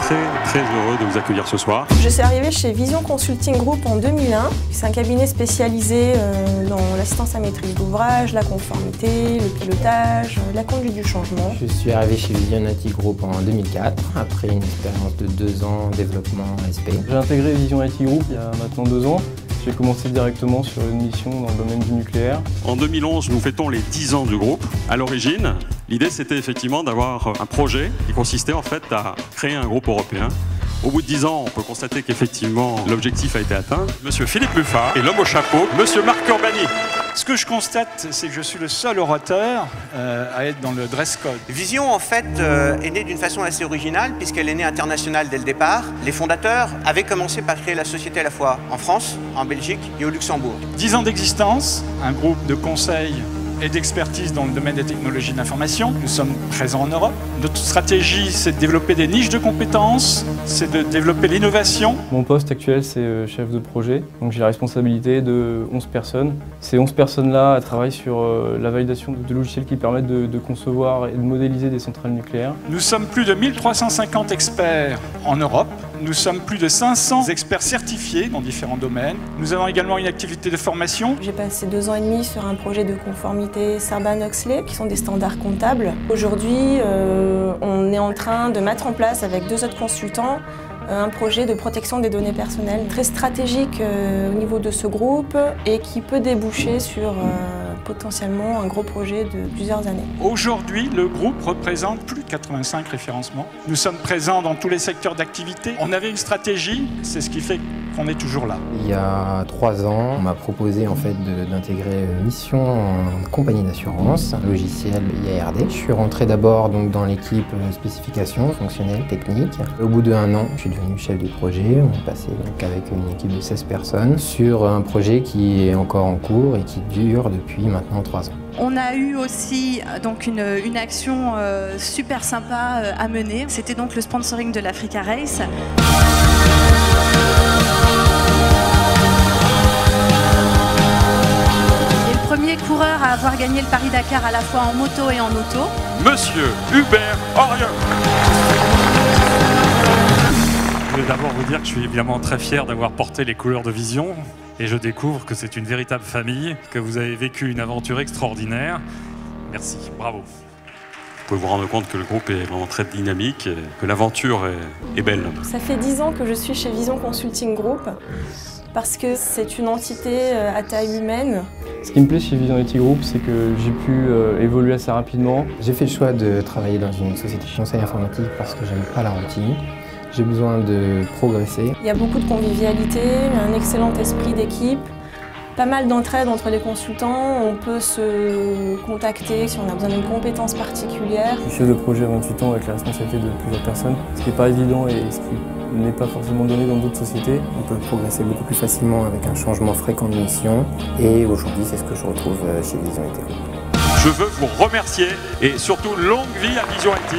très heureux de vous accueillir ce soir. Je suis arrivée chez Vision Consulting Group en 2001. C'est un cabinet spécialisé dans l'assistance à maîtrise d'ouvrage, la conformité, le pilotage, la conduite du changement. Je suis arrivé chez Vision IT Group en 2004, après une expérience de 2 ans en développement SP. J'ai intégré Vision IT Group il y a maintenant 2 ans. J'ai commencé directement sur une mission dans le domaine du nucléaire. En 2011, nous fêtons les 10 ans du groupe. À l'origine, l'idée c'était effectivement d'avoir un projet qui consistait en fait à créer un groupe européen. Au bout de 10 ans, on peut constater qu'effectivement l'objectif a été atteint. Monsieur Philippe Muffat et l'homme au chapeau, Monsieur Marc Urbani. Ce que je constate, c'est que je suis le seul orateur à être dans le dress code. Vision, en fait, est née d'une façon assez originale, puisqu'elle est née internationale dès le départ. Les fondateurs avaient commencé par créer la société à la fois en France, en Belgique et au Luxembourg. 10 ans d'existence, un groupe de conseil et d'expertise dans le domaine des technologies d'information. Nous sommes présents en Europe. Notre stratégie, c'est de développer des niches de compétences, c'est de développer l'innovation. Mon poste actuel, c'est chef de projet. Donc j'ai la responsabilité de 11 personnes. Ces 11 personnes-là travaillent sur la validation de logiciels qui permettent de concevoir et de modéliser des centrales nucléaires. Nous sommes plus de 1350 experts en Europe. Nous sommes plus de 500 experts certifiés dans différents domaines. Nous avons également une activité de formation. J'ai passé 2 ans et demi sur un projet de conformité Sarbanes-Oxley, qui sont des standards comptables. Aujourd'hui, on est en train de mettre en place avec 2 autres consultants un projet de protection des données personnelles très stratégique au niveau de ce groupe et qui peut déboucher sur potentiellement un gros projet de plusieurs années. Aujourd'hui, le groupe représente plus de 85 référencements. Nous sommes présents dans tous les secteurs d'activité. On avait une stratégie, c'est ce qui fait qu'on est toujours là. Il y a 3 ans, on m'a proposé en fait d'intégrer une mission en compagnie d'assurance, un logiciel IARD. Je suis rentré d'abord donc dans l'équipe spécification fonctionnelle, technique. Au bout d'1 an, je suis devenu chef du projet. On est passé donc avec une équipe de 16 personnes sur un projet qui est encore en cours et qui dure depuis maintenant 3 ans. On a eu aussi donc une action super sympa à mener. C'était donc le sponsoring de l'Africa Race. Et le premier coureur à avoir gagné le Paris-Dakar à la fois en moto et en auto. Monsieur Hubert Auriol. Je voulais d'abord vous dire que je suis évidemment très fier d'avoir porté les couleurs de Vision et je découvre que c'est une véritable famille, que vous avez vécu une aventure extraordinaire. Merci, bravo. Vous pouvez vous rendre compte que le groupe est vraiment très dynamique et que l'aventure est belle. Ça fait 10 ans que je suis chez Vision Consulting Group parce que c'est une entité à taille humaine. Ce qui me plaît chez Vision IT Group, c'est que j'ai pu évoluer assez rapidement. J'ai fait le choix de travailler dans une société de conseil informatique parce que j'aime pas la routine. J'ai besoin de progresser. Il y a beaucoup de convivialité, un excellent esprit d'équipe, pas mal d'entraide entre les consultants. On peut se contacter si on a besoin d'une compétence particulière. Je suis chef de projet à 28 ans avec la responsabilité de plusieurs personnes, ce qui n'est pas évident et ce qui n'est pas forcément donné dans d'autres sociétés. On peut progresser beaucoup plus facilement avec un changement fréquent de mission et aujourd'hui c'est ce que je retrouve chez Vision IT Group. Je veux vous remercier et surtout longue vie à Vision IT.